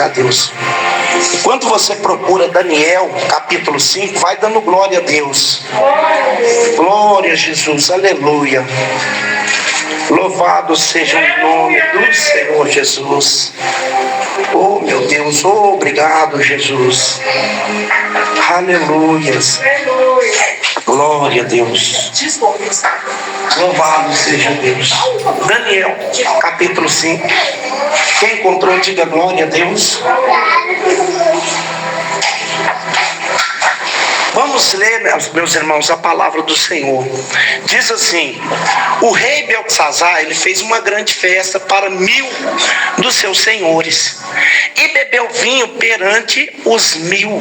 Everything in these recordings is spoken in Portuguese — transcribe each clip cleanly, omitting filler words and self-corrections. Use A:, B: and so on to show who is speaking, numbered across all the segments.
A: a Deus. Enquanto você procura Daniel, capítulo 5, vai dando glória a Deus. Glória a Jesus, aleluia. Louvado seja o nome do Senhor Jesus. Oh meu Deus, oh, obrigado Jesus. Aleluias. Glória a Deus. Louvado seja Deus. Daniel, capítulo 5. Quem encontrou, diga glória a Deus. Vamos ler, meus irmãos, a palavra do Senhor. Diz assim: o rei Beltesazar, ele fez uma grande festa para 1000 dos seus senhores e bebeu vinho perante os 1000.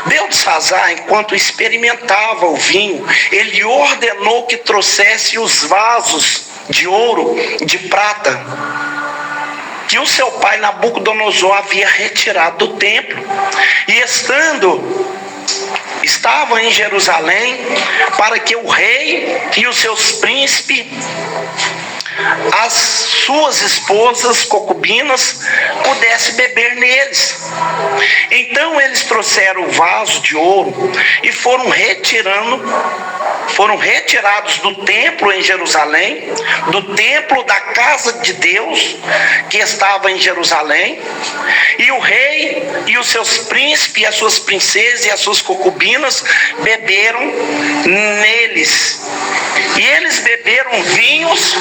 A: Beltesazar, enquanto experimentava o vinho, ele ordenou que trouxesse os vasos de ouro, de prata, que o seu pai Nabucodonosor havia retirado do templo, e estava em Jerusalém, para que o rei e os seus príncipes, as suas esposas concubinas, pudessem beber neles. Então eles trouxeram o vaso de ouro e foram retirados do templo em Jerusalém, do templo da casa de Deus que estava em Jerusalém, e o rei e os seus príncipes, as suas princesas e as suas concubinas beberam neles. E eles beberam vinhos,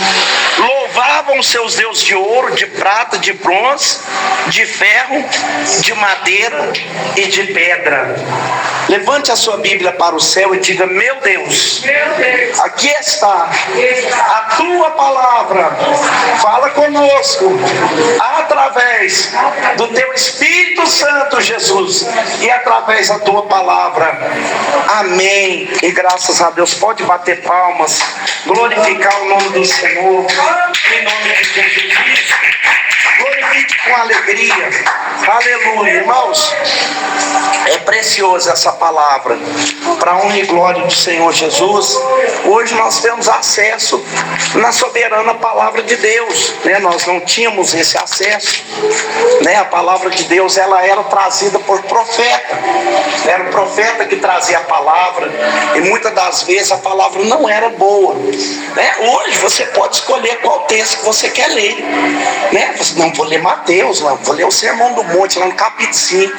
A: louvavam seus deuses de ouro, de prata, de bronze, de ferro, de madeira e de pedra. Levante a sua Bíblia para o céu e diga: meu Deus, aqui está a tua palavra. Fala conosco através do teu Espírito Santo, Jesus, e através da tua palavra. Amém. E graças a Deus. Pode bater palmas, glorificar o nome do Senhor, em nome de Jesus. Glorifique com alegria. Aleluia. Irmãos, é preciosa essa palavra, para a honra e glória do Senhor Jesus. Hoje nós temos acesso na soberana palavra de Deus, né? Nós não tínhamos esse acesso, né? A palavra de Deus, ela era trazida por profeta, era o profeta que trazia a palavra, e muitas das vezes a palavra não era boa, né? Hoje você pode escolher qual texto que você quer ler, né? Você não vou ler Mateus, não vou ler o Sermão do Monte lá no capítulo 5,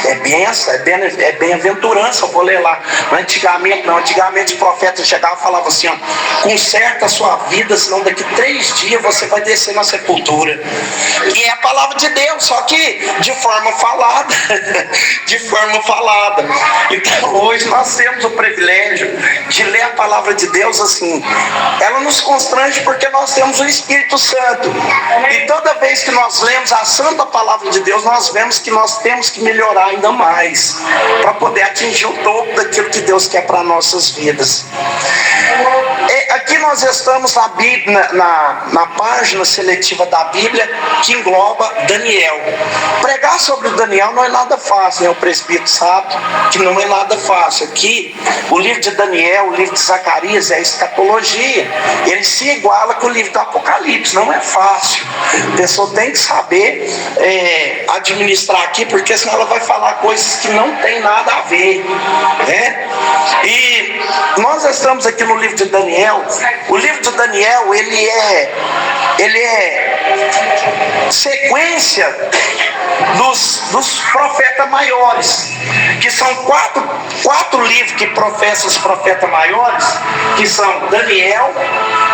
A: é benção, é bem-aventurança, eu vou ler lá. Antigamente o profeta chegava e falava assim: ó, conserta a sua vida, senão daqui 3 dias você vai descer na sepultura. E é a palavra de Deus, só que de forma falada. De forma falada. Então hoje nós temos o privilégio de ler a palavra de Deus assim. Ela nos constrange porque nós temos o Espírito Santo, e toda vez que nós lemos a santa palavra de Deus, nós vemos que nós temos que melhorar ainda mais, para poder atingir o topo daquilo que Deus quer para nossas vidas. Aqui nós estamos na página seletiva da Bíblia, que engloba Daniel. Pregar sobre Daniel não é nada fácil, né? O presbítero sabe que não é nada fácil. Aqui, o livro de Daniel, o livro de Zacarias, é a escatologia. Ele se iguala com o livro do Apocalipse. Não é fácil. A pessoa tem que saber administrar aqui, porque senão ela vai falar coisas que não tem nada a ver, né? E nós estamos aqui no livro de Daniel. O livro de Daniel, ele é sequência dos profetas maiores, que são quatro livros que professam os profetas maiores, que são Daniel,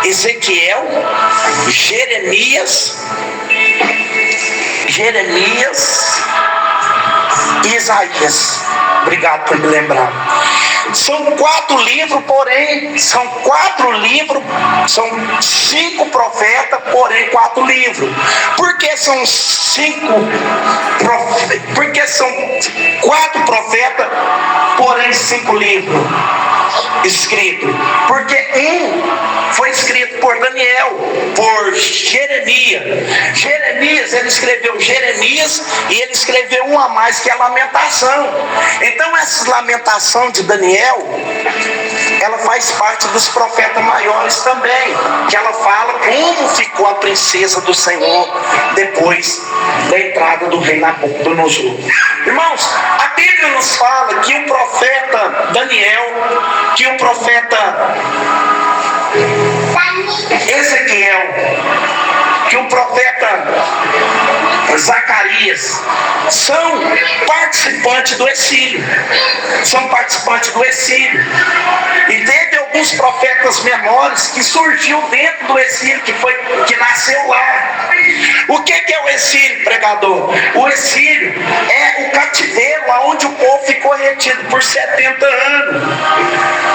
A: Ezequiel, Jeremias e Isaías. Obrigado por me lembrar. São 4 livros, porém, são 5 profetas, porém 4 livros. Por que são 4 profetas, porém 5 livros escritos? Porque um foi escrito por Daniel, por Jeremias. Jeremias, ele escreveu Jeremias, e ele escreveu um a mais, que é a Lamentação. Então essa Lamentação de Daniel, ela faz parte dos profetas maiores também, que ela fala como ficou a princesa do Senhor depois da entrada do rei Nabucodonosor. Irmãos, a Bíblia nos fala que o profeta Daniel, que o profeta Ezequiel, que o profeta Zacarias são participantes do exílio. São participantes do exílio. E teve alguns profetas menores que surgiu dentro do exílio, que nasceu lá. O que é o exílio, pregador? O exílio é o cativeiro onde o povo ficou retido por 70 anos.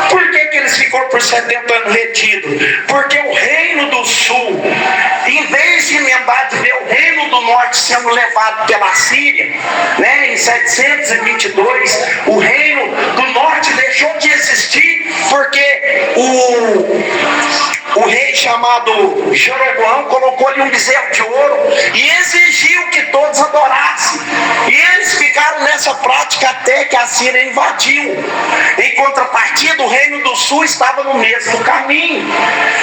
A: Por que eles ficaram por 70 anos retidos? Porque o reino do sul, em vez de emendar de ver o reino do norte sendo levado pela Síria, né, em 722, o reino do norte deixou de existir porque o rei chamado Jeroboão colocou-lhe um bezerro de ouro e exigiu que todos adorassem. E eles ficaram nessa prática até que a Síria invadiu. Em contrapartida, o reino do sul estava no mesmo caminho,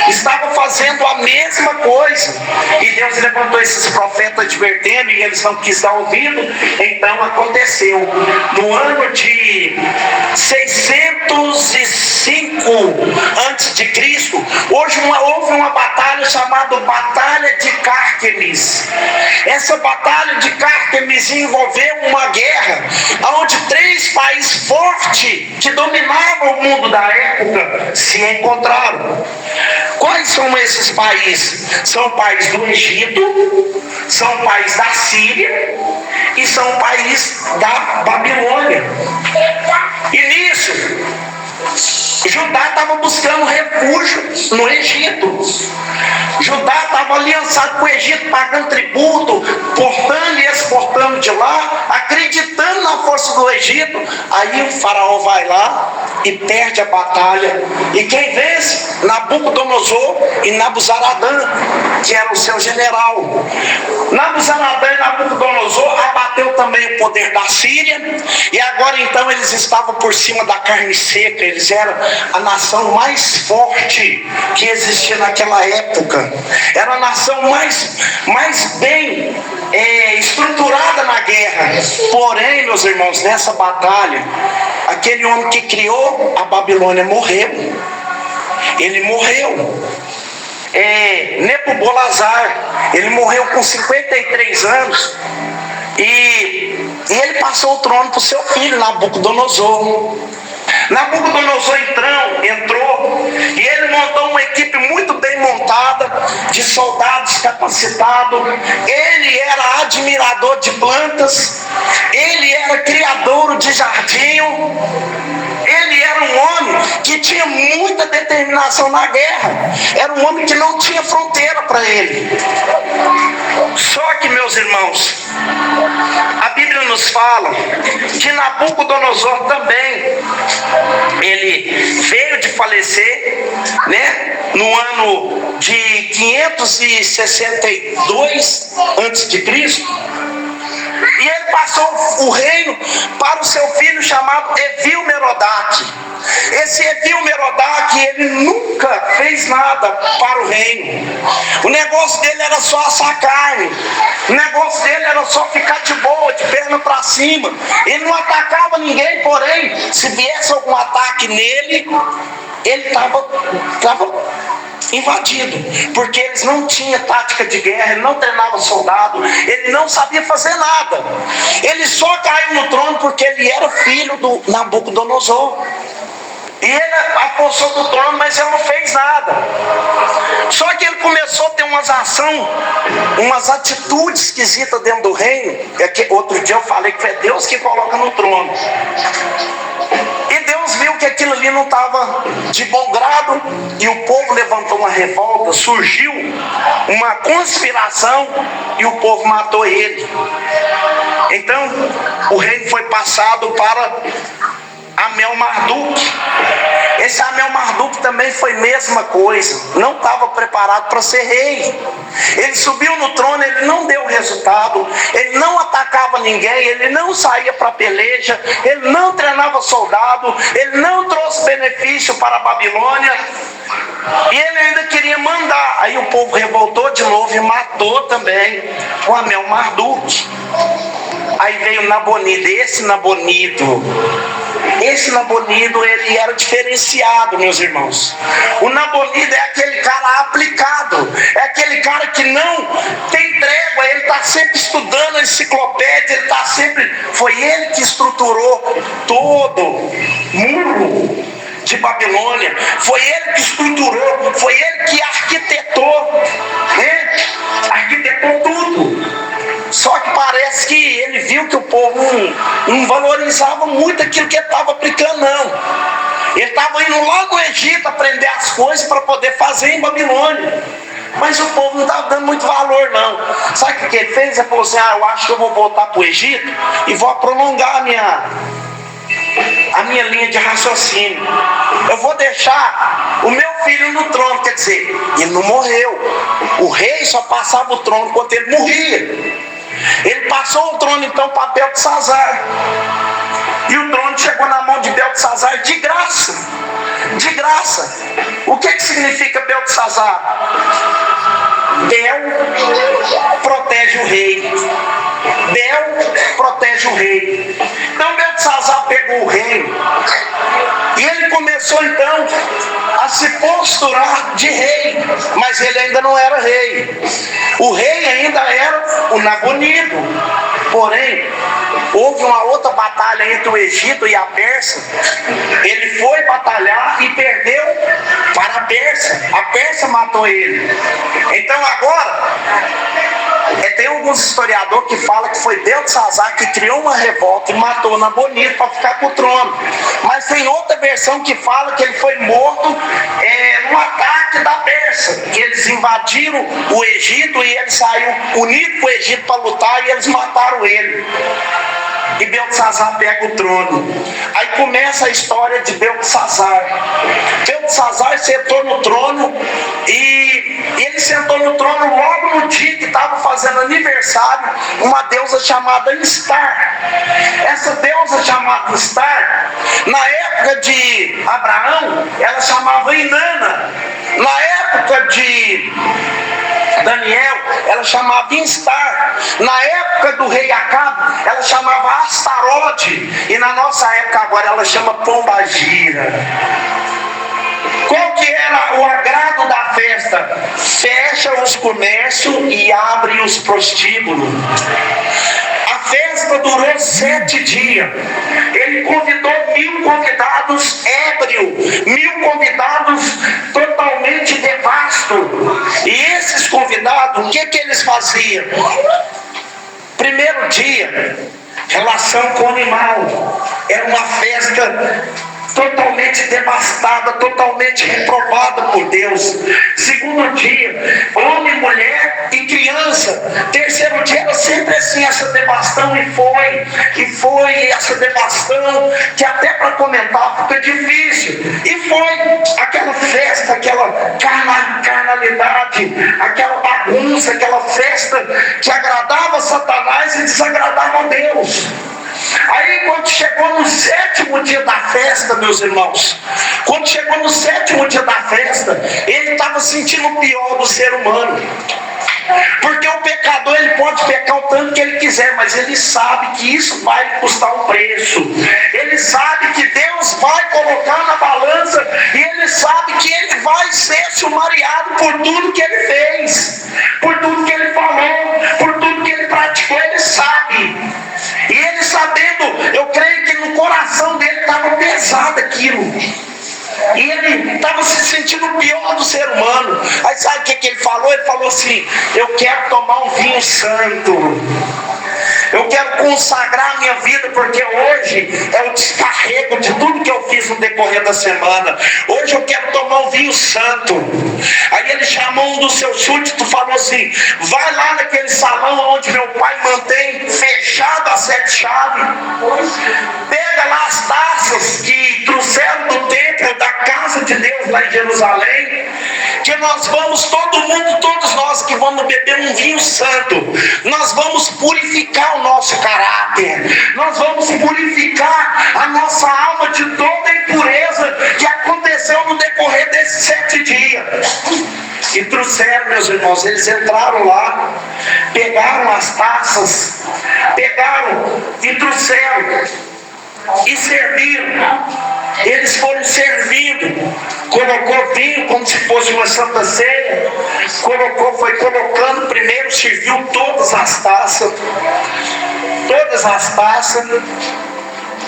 A: estava fazendo a mesma coisa. E Deus levantou esses profetas advertendo e eles não quis dar ouvido. Então aconteceu no ano de 605 a.C. houve uma batalha chamada Batalha de Cárquemes. Essa batalha de Cárquemes envolveu uma guerra onde 3 países fortes que dominavam o mundo da época se encontraram. Quais são esses países? São países do Egito, são países da Síria e são países da Babilônia. E nisso, Judá estava buscando refúgio no Egito. Judá estava aliançado com o Egito, pagando tributo, portando e exportando de lá, acreditando na força do Egito. Aí o faraó vai lá e perde a batalha. E quem vence? Nabucodonosor e Nabuzaradã, que era o seu general. Nabuzaradã e Nabucodonosor abateu também o poder da Síria. E agora então eles estavam por cima da carne seca. Eles eram a nação mais forte que existia naquela época. Era a nação mais bem estruturada na guerra. Porém, meus irmãos, nessa batalha, aquele homem que criou a Babilônia morreu. Ele morreu. Nebuzaradan, ele morreu com 53 anos. E ele passou o trono para o seu filho, Nabucodonosor. Nabucodonosor entrou e ele montou uma equipe muito bem montada de soldados capacitados. Ele era admirador de plantas, ele era criador de jardim, ele era um homem que tinha muita determinação na guerra, era um homem que não tinha fronteira para ele. Só que, meus irmãos, a Bíblia nos fala que Nabucodonosor também, ele veio de falecer, né, no ano de 562 a.C. E ele passou o reino para o seu filho chamado Evil-Merodach. Esse Evil-Merodach, ele nunca fez nada para o reino. O negócio dele era só assar carne. O negócio dele era só ficar de boa, de perna para cima. Ele não atacava ninguém, porém, se viesse algum ataque nele, ele estava invadido, porque eles não tinham tática de guerra, ele não treinava soldado, ele não sabia fazer nada. Ele só caiu no trono porque ele era filho do Nabucodonosor. E ele apossou do trono, mas ele não fez nada. Só que ele começou a ter umas atitudes esquisitas dentro do reino. Outro dia eu falei que é Deus que coloca no trono. E Deus viu que aquilo ali não estava de bom grado, e o povo levantou uma revolta, surgiu uma conspiração e o povo matou ele. Então o reino foi passado para Amel-Marduk. Esse Amel-Marduk também foi a mesma coisa, não estava preparado para ser rei. Ele subiu no trono, ele não deu resultado, ele não atacava ninguém, ele não saía para peleja, ele não treinava soldado, ele não trouxe benefício para a Babilônia, e ele ainda queria mandar. Aí o povo revoltou de novo e matou também o Amel-Marduk. Aí veio o Nabonido. Esse Nabonido, ele era diferenciado, meus irmãos. O Nabonido é aquele cara aplicado, é aquele cara que não tem trégua, ele está sempre estudando a enciclopédia, ele está sempre... Foi ele que estruturou todo o muro de Babilônia, foi ele que estruturou, foi ele que arquitetou, né? Arquitetou tudo. Só que parece que ele viu que o povo não valorizava muito aquilo que ele estava aplicando, não. Ele estava indo lá no Egito aprender as coisas para poder fazer em Babilônia. Mas o povo não estava dando muito valor, não. Sabe o que ele fez? Ele falou assim: eu acho que eu vou voltar para o Egito e vou prolongar a minha linha de raciocínio. Eu vou deixar o meu filho no trono. Quer dizer, ele não morreu. O rei só passava o trono quando ele morria. Ele passou o trono então para Beltesazar. E o trono chegou na mão de Beltesazar de graça. De graça. O que significa Beltesazar? Bel protege o rei. Bel protege o rei. Então Beltesazar pegou o reino e ele começou então a se posturar de rei, mas ele ainda não era rei. O rei ainda era o Nabonido. Porém, houve uma outra batalha entre o Egito e a Pérsia. Ele foi batalhar e perdeu para a Pérsia. A Pérsia matou ele. Então agora, tem alguns historiadores que falam que foi Beltesazar que criou uma revolta e matou Nabonido para ficar com o trono. Mas tem outra versão que fala que ele foi morto num ataque da Pérsia, que eles invadiram o Egito e ele saiu unido com o Egito para lutar e eles mataram ele. E Beltesazar pega o trono. Aí começa a história de Beltesazar. Beltesazar sentou no trono e ele sentou no trono logo no dia que estava fazendo aniversário uma deusa chamada Instar. Essa deusa chamada Instar, na época de Abraão, ela chamava Inanna. Na época de Daniel, ela chamava Instar. Na época do rei Acabe, ela chamava Astarote. E na nossa época agora ela chama Pombagira. Qual que era o agrado da festa? Fecha os comércios e abre os prostíbulos. A festa durou 7 dias. Ele convidou 1000 convidados ébrios, 1000 convidados totalmente devastos. E esses convidados, o que eles faziam? Primeiro dia, relação com o animal. Era uma festa totalmente devastada, totalmente reprovada por Deus. Segundo dia, homem, mulher e criança. Terceiro dia era sempre assim, essa devastação, e foi essa devastação que até para comentar fica difícil. E foi aquela festa, aquela carnalidade, aquela bagunça, aquela festa que agradava a Satanás e desagradava a Deus. Aí quando chegou no 7º dia da festa, meus irmãos, quando chegou no 7º dia da festa, ele estava sentindo o pior do ser humano. Porque o pecador, ele pode pecar o tanto que ele quiser, mas ele sabe que isso vai lhe custar um preço. Ele sabe que Deus vai colocar na balança, e ele sabe que ele vai ser sumariado por tudo que ele fez, por tudo que ele falou, por tudo que ele praticou. Ele sabe. E ele sabendo, eu creio que no coração dele estava pesado aquilo. E ele estava se sentindo o pior do ser humano. Aí sabe o que ele falou? Ele falou assim: eu quero tomar um vinho santo, eu quero consagrar a minha vida, porque hoje é o descarrego de tudo que eu fiz no decorrer da semana. Hoje eu quero tomar um vinho santo. Aí ele chamou um dos seus súditos e falou assim: vai lá naquele salão onde meu pai mantém fechado a 7 chaves, pega lá as taças que trouxeram do templo, da casa de Deus lá em Jerusalém, que nós vamos, todo mundo, todos nós que vamos beber um vinho santo, nós vamos purificar o nosso caráter, nós vamos purificar a nossa alma de toda a impureza que aconteceu no decorrer desses 7 dias. E trouxeram, meus irmãos, eles entraram lá, pegaram as taças, pegaram e trouxeram e serviram. Eles foram servindo, colocou vinho como se fosse uma santa ceia, foi colocando primeiro, serviu todas as taças,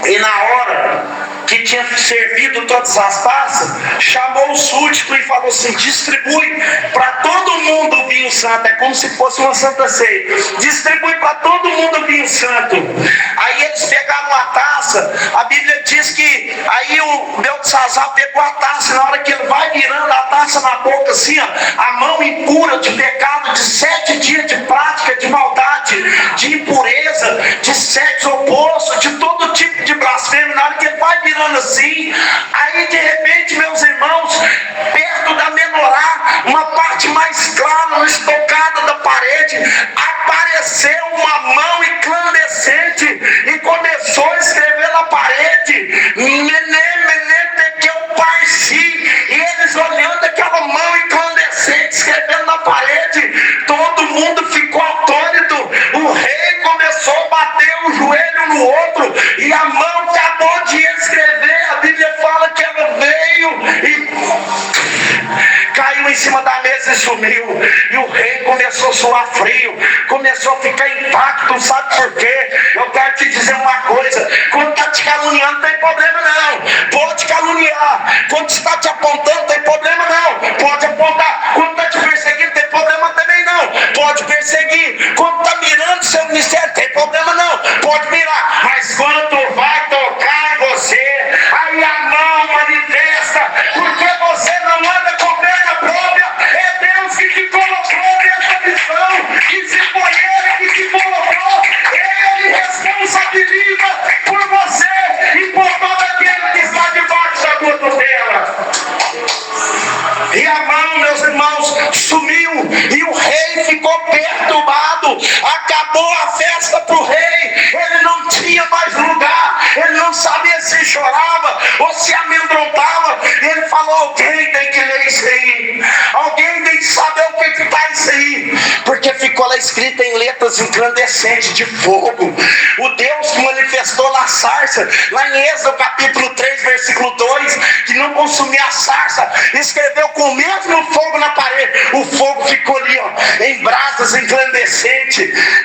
A: e na hora que tinha servido todas as taças, chamou o súdito e falou assim: distribui para todo mundo o vinho santo. É como se fosse uma santa ceia, distribui para todo mundo o vinho santo. Aí eles pegaram a taça, a Bíblia diz que aí o Beltesazar pegou a taça, e na hora que ele vai virando a taça na boca assim, ó, a mão impura de pecado, de 7 dias de prática de maldade, de impureza, de sexo oposto, de todo tipo de blasfêmia, na hora que ele vai virando assim, aí de repente, meus irmãos, perto da menorá, uma parte mais clara, estocada da parede, apareceu uma mão incandescente e começou a escrever na parede: e eles olhando aquela mão incandescente escrevendo na parede, todo mundo ficou atônito. O rei começou a bater o joelho no outro, e a mão acabou de escrever. A Bíblia fala que ela veio e caiu em cima da mesa e sumiu. E o rei começou a suar frio, começou a ficar intacto. Sabe por quê? Eu quero te dizer uma coisa: quando está te caluniando, não tem problema não, pode caluniar. Quando está te apontando, não tem problema não, pode apontar. Quando está te perseguindo, não tem problema também não, pode perseguir. Quando está mirando seu ministério, não tem problema não, pode mirar. Mas quando vai tocar em você, aí a mão manifesta, porque você não anda com perna própria. É Deus que te colocou nessa missão, e se foi Ele que te colocou, Ele responsabiliza por você e por todo aquele que está debaixo da tua tutela. E a mão, meus irmãos, sumiu, e o rei ficou perturbado. Acabou a festa para o rei, ele não tinha mais lugar, ele não sabia se chorava ou se amedrontava. Ele falou: alguém tem que ler isso aí, alguém tem que saber o que está isso aí, porque ficou lá escrito em letras incandescentes de fogo. O Deus que manifestou na sarça, lá em Êxodo capítulo 3, versículo 2, que não consumia a sarça, escreveu com o mesmo fogo na parede. O fogo ficou ali, ó, em brasas incandescentes.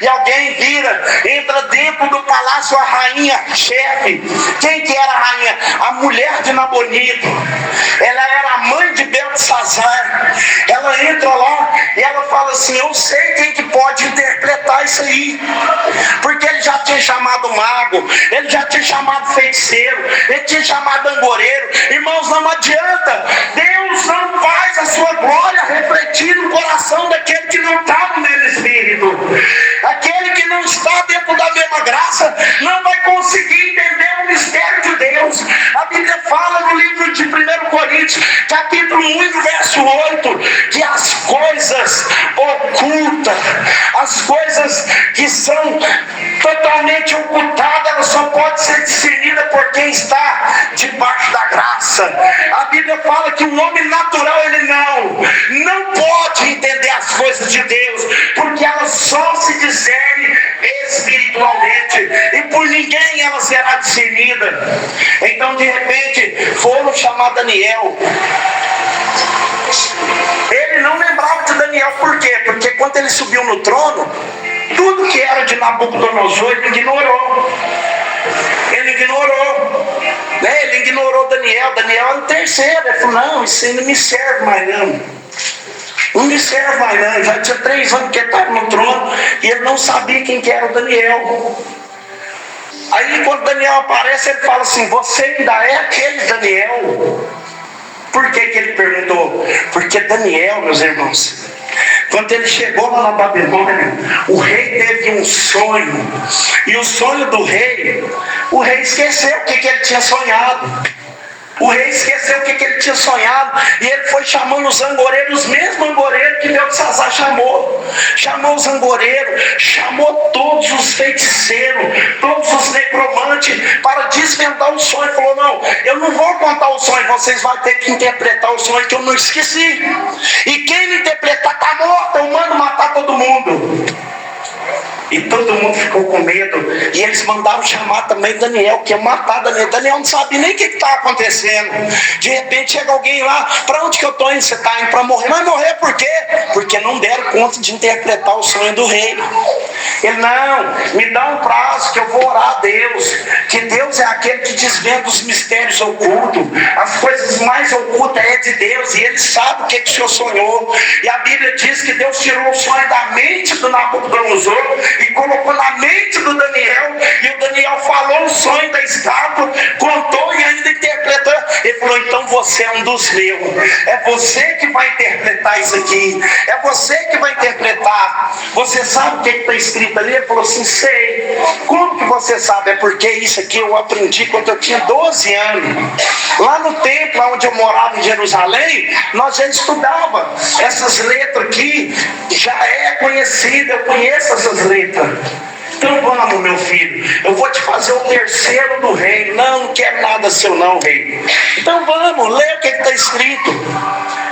A: E alguém vira, entra dentro do palácio a rainha chefe. Quem que era a rainha? A mulher de Nabonide. Ela era a mãe de Beltesazar. Ela entra lá e ela fala assim: eu sei quem que pode interpretar isso aí, porque ele já tinha chamado mago, ele já tinha chamado feiticeiro, ele tinha chamado angoreiro. Irmãos, não adianta. Deus não faz a sua glória refletir no coração daquele que não está no mesmo espírito. Aquele que não está dentro da mesma graça não vai conseguir entender o mistério de Deus. A Bíblia fala no livro de 1 Coríntios, capítulo 1, verso 8, que as coisas ocultas, as coisas que são totalmente ocultadas, elas só podem ser discernidas por quem está debaixo da graça. A Bíblia fala que o homem natural, ele não pode entender as coisas de Deus, porque elas só se discernem espiritualmente, e por ninguém ela será discernida. Então, de repente, foram chamar Daniel. Ele não lembrava de Daniel. Por quê? Porque quando ele subiu no trono, tudo que era de Nabucodonosor, ele ignorou. Ele ignorou Daniel. Daniel era o terceiro. Ele falou: não, isso aí não me serve mais não me serve mais não. Já tinha 3 anos que ele estava no trono, e ele não sabia quem que era o Daniel. Aí quando Daniel aparece, ele fala assim: você ainda é aquele Daniel? Por que ele perguntou? Porque Daniel, meus irmãos, quando ele chegou lá na Babilônia, o rei teve um sonho. E o sonho do rei, o rei esqueceu o que ele tinha sonhado. O rei esqueceu o que ele tinha sonhado. E ele foi chamando os angoreiros, os mesmos angoreiros que Beltesazar chamou. Chamou os angoreiros, chamou todos os feiticeiros, todos os necromantes, para desvendar o sonho. Falou: não, eu não vou contar o sonho, vocês vão ter que interpretar o sonho que eu não esqueci. E quem não interpretar está morto, eu mando matar todo mundo. E todo mundo ficou com medo. E eles mandaram chamar também Daniel, que ia matar Daniel. Daniel não sabia nem o que estava acontecendo. De repente chega alguém lá: para onde que eu estou indo? Você está indo para morrer. Mas morrer por quê? Porque não deram conta de interpretar o sonho do rei. Ele: não, me dá um prazo que eu vou orar a Deus. Que Deus é aquele que desvenda os mistérios ocultos. As coisas mais ocultas é de Deus. E ele sabe o que o senhor sonhou. E a Bíblia diz que Deus tirou o sonho da mente do Nabucodonosor e colocou na mente do Daniel. E o Daniel falou o sonho da estátua, contou e ainda interpretou. Ele falou: então você é um dos meus. É você que vai interpretar isso aqui. É você que vai interpretar. Você sabe o que está escrito ali? Ele falou assim: sei. Como que você sabe? É porque isso aqui eu aprendi quando eu tinha 12 anos. Lá no templo onde eu morava em Jerusalém, nós já estudava essas letras aqui. Já é conhecida, eu conheço essas letras. Então vamos, meu filho, eu vou te fazer o terceiro do reino. Não quero nada seu não, rei. Então vamos, lê o que está escrito.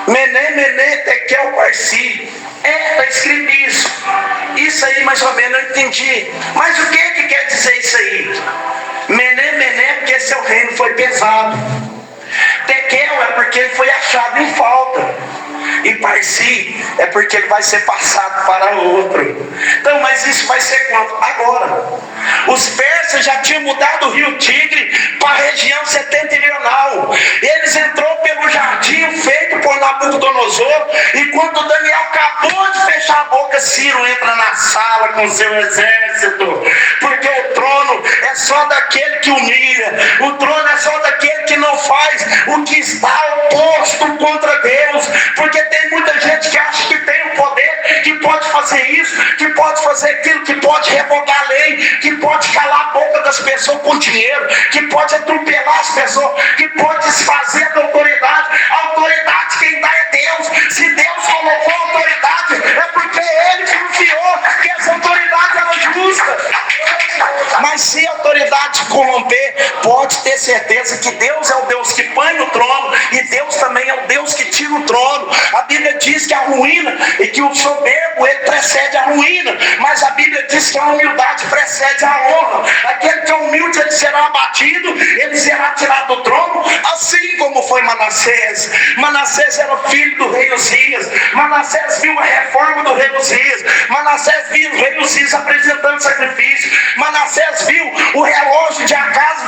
A: Mené, mené, tekel, parsi. Está escrito isso. Isso aí mais ou menos eu entendi. Mas o que quer dizer isso aí? Mené, mené, porque seu reino foi pesado. Tekel é porque ele foi achado em falta. E parsi é porque ele vai ser passado para outro. Então, mas isso vai ser quando? Agora. Os persas já tinham mudado o rio Tigre para a região setentrional. Eles entrou pelo jardim feito por Nabucodonosor. E quando Daniel acabou de fechar a boca, Ciro entra na sala com seu exército. Porque o trono é só daquele que humilha. O trono é só daquele que não faz o que está oposto contra Deus. Porque tem muita gente que acha que tem o poder, que pode fazer isso, que pode fazer aquilo, que pode revogar a lei, que pode calar a boca das pessoas com dinheiro, que pode atropelar as pessoas, que pode desfazer da autoridade. A autoridade quem dá é Deus. Se Deus colocou a autoridade, é porque Ele confiou que essa autoridade era justa. Mas se a autoridade corromper, pode ter certeza que Deus é o Deus que põe no trono e Deus também é o Deus que tira o trono. A Bíblia diz que a ruína e que o soberbo ele precede a ruína, mas a Bíblia diz que a humildade precede a honra. Aquele que é humilde ele será abatido, ele será tirado do trono, assim como foi Manassés. Manassés era filho do rei Uzias. Manassés viu a reforma do rei Uzias. Manassés viu o rei Uzias apresentando sacrifício. Manassés viu o relógio de Acaz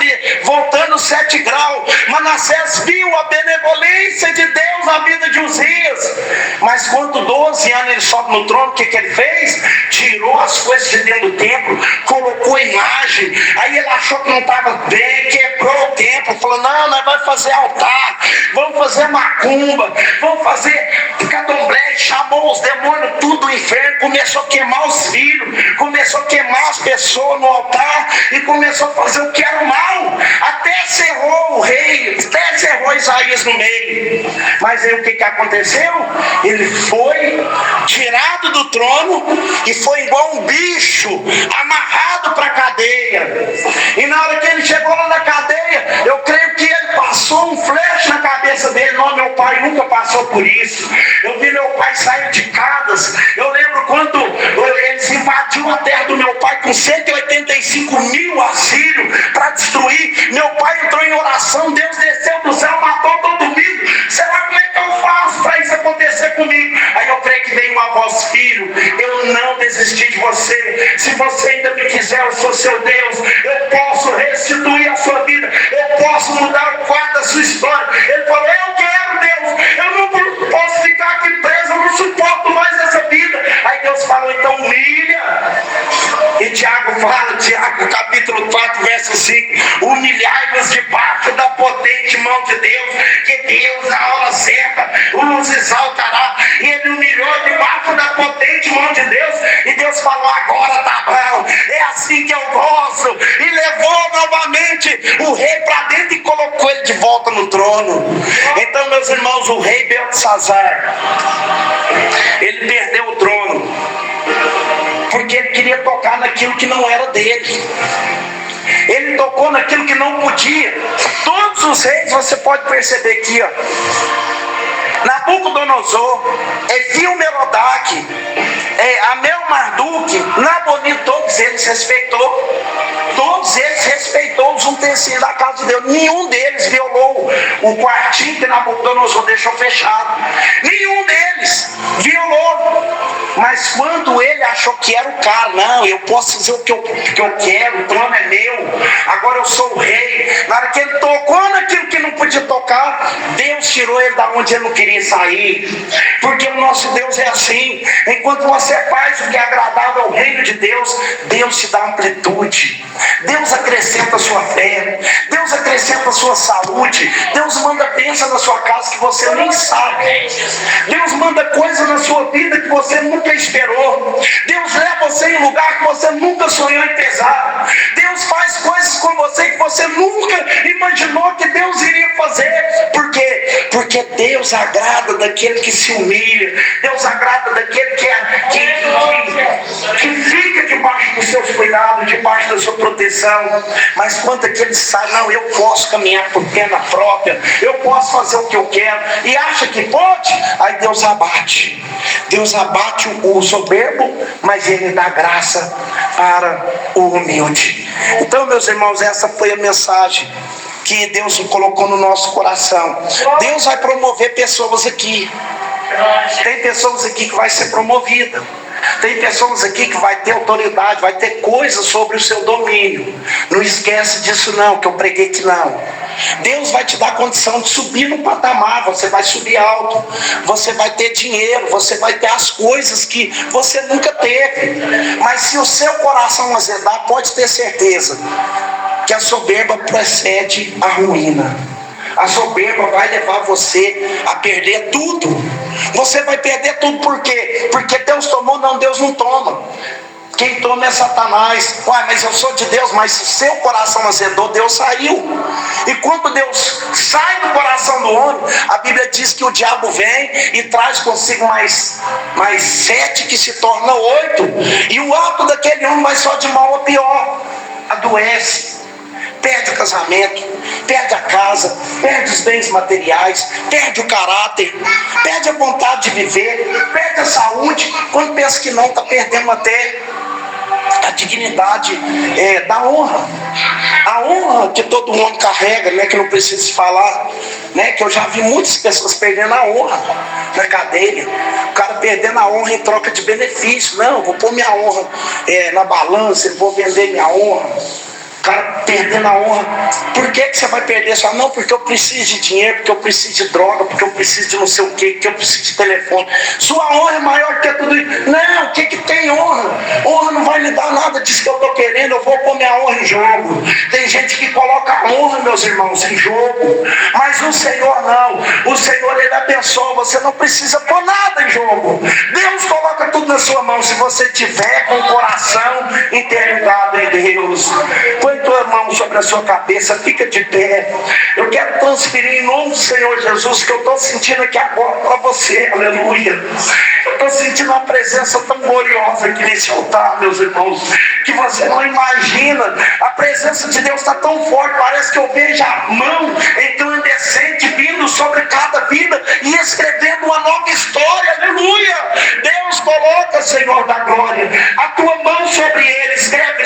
A: voltando 7 graus. Manassés viu a benevolência de Deus na vida de Uzias. Mas quando 12 anos ele sobe no trono, o que ele fez? Tirou as coisas de dentro do templo, colocou imagem. Aí ele achou que não estava bem, quebrou o templo, falou: não, nós vamos fazer altar, vamos fazer macumba, vamos fazer candomblé. Chamou os demônios tudo do inferno, começou a queimar os filhos, começou a queimar as pessoas no altar e começou a fazer o que era mal. Até cerrou o rei, até cerrou Isaías no meio. Mas aí o que aconteceu? Ele foi tirado do trono e foi igual um bicho amarrado para a cadeia. E na hora que ele chegou lá na cadeia, eu creio que ele passou um flash na cabeça dele. Não, meu pai nunca passou por isso. Eu vi meu pai sair de Cadas. Eu lembro quando eles invadiram a terra do meu pai com 185 mil assírios para destruir. Meu pai entrou em oração, Deus desceu do céu, matou todo mundo. Será como é que eu faço para isso acontecer comigo? Aí eu creio que veio uma voz: filho, eu não desisti de você. Se você ainda me quiser, eu sou seu Deus. Eu posso restituir a sua vida. Eu posso mudar o quadro da sua história. Ele falou: eu quero, Deus. Eu não posso ficar aqui preso. Eu não suporto mais essa vida. Aí Deus falou: então humilha. E Tiago fala, Tiago Tiago, capítulo 4, verso 5. Humilhai-vos debaixo da potente mão de Deus, que Deus, na hora certa, os exaltará. E ele humilhou debaixo da potente mão de Deus, e Deus falou: agora tá bom, é assim que eu gosto. E levou novamente o rei para dentro e colocou ele de volta no trono. Então, meus irmãos, o rei Beltesazar, ele perdeu o trono porque ele queria tocar naquilo que não era dele. Ele tocou naquilo que não podia. Todos os reis, você pode perceber aqui, ó, Nabucodonosor, Evil-Merodach, Amel-Marduk, Nabonidus, todos eles respeitou. Todos eles respeitou os utensílios da casa de Deus. Nenhum deles violou o quartinho que Nabucodonosor deixou fechado. Nenhum deles violou. Mas quando ele achou que era o cara, não, eu posso fazer o que eu quero, o trono é meu, agora eu sou o rei. Na hora que ele tocou naquilo que não podia tocar, Deus tirou ele da onde ele não queria sair. Porque o nosso Deus é assim. Enquanto você faz o que é agradável ao reino de Deus, Deus te dá amplitude, Deus acrescenta a sua fé, Deus acrescenta a sua saúde, Deus manda bênção na sua casa que você nem sabe, Deus manda coisas na sua vida que você nunca esperou, Deus leva você em lugar que você nunca sonhou em pisar, Deus faz coisas com você que você nunca imaginou que Deus iria fazer. Por quê? Porque Deus agrada daquele que se humilha, Deus agrada daquele que fica debaixo dos seus cuidados, debaixo da sua proteção. Mas quando aquele sai, não, eu posso caminhar por perna própria, eu posso fazer o que eu quero, e acha que pode, aí Deus abate o soberbo, mas ele dá graça para o humilde. Então, meus irmãos, essa foi a mensagem que Deus colocou no nosso coração. Deus vai promover pessoas aqui. Tem pessoas aqui que vai ser promovida. Tem pessoas aqui que vai ter autoridade, vai ter coisas sobre o seu domínio. Não esquece disso não, que eu preguei que não. Deus vai te dar condição de subir no patamar, você vai subir alto, você vai ter dinheiro, você vai ter as coisas que você nunca teve. Mas se o seu coração azedar, pode ter certeza que a soberba precede a ruína. A soberba vai levar você a perder tudo. Você vai perder tudo por quê? Porque Deus tomou, não, Deus não toma. Quem toma é Satanás. Uai, mas eu sou de Deus, mas se o seu coração azedou, Deus saiu. E quando Deus sai do coração do homem, a Bíblia diz que o diabo vem e traz consigo mais 7 que se torna 8. E o ato daquele homem vai só de mal a pior. Adoece, perde o casamento, perde a casa, perde os bens materiais, perde o caráter, perde a vontade de viver, perde a saúde. Quando pensa que não, está perdendo até a dignidade da honra. A honra que todo mundo carrega, né, que não precisa falar, né, que eu já vi muitas pessoas perdendo a honra na cadeia. O cara perdendo a honra em troca de benefício. Não, eu vou pôr minha honra na balança, eu vou vender minha honra. O cara perdendo a honra. Por que você vai perder sua? Não, porque eu preciso de dinheiro, porque eu preciso de droga, porque eu preciso de não sei o que, porque eu preciso de telefone. Sua honra é maior que tudo isso. Não, o que tem honra? Honra não vai lhe dar nada disso que eu estou querendo, eu vou pôr minha honra em jogo. Tem gente que coloca a honra, meus irmãos, em jogo. Mas o Senhor não. O Senhor, Ele abençoa. Você não precisa pôr nada em jogo. Deus coloca tudo na sua mão. Se você tiver com o coração interligado em Deus. Põe tua mão sobre a sua cabeça, fica de pé. Eu quero transferir em nome do Senhor Jesus, que eu estou sentindo aqui agora para você, aleluia. Eu estou sentindo uma presença tão gloriosa aqui nesse altar, meus irmãos, que você não imagina. A presença de Deus está tão forte, parece que eu vejo a mão incandescente vindo sobre cada vida e escrevendo uma nova história, aleluia. Deus coloca, Senhor da glória, a tua mão sobre ele, escreve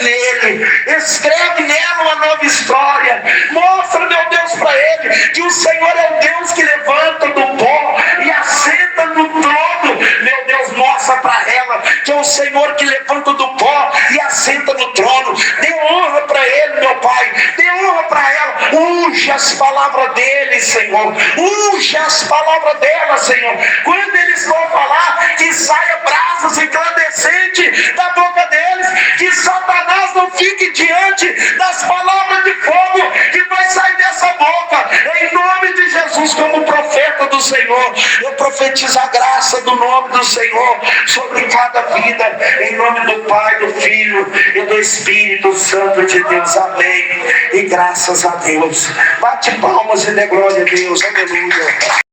A: nela uma nova história. Mostra, meu Deus, para ele que o Senhor é o Deus que levanta do pó e assenta no trono. Meu Deus, mostra para ela que é o Senhor que levanta do pó e assenta no trono. Dê honra para ele, meu Pai. Dê honra para ela. Unge as palavras dele, Senhor. Unge as palavras dela, Senhor. Quando eles vão falar, que saia brasas incandescentes da boca deles, que Satanás não fique diante das palavras de fogo que vai sair dessa boca, em nome de Jesus, como profeta do Senhor. Eu profetizo a graça do nome do Senhor sobre cada vida, em nome do Pai, do Filho e do Espírito Santo de Deus. Amém. E graças a Deus. Bate palmas e dê glória a Deus. Aleluia.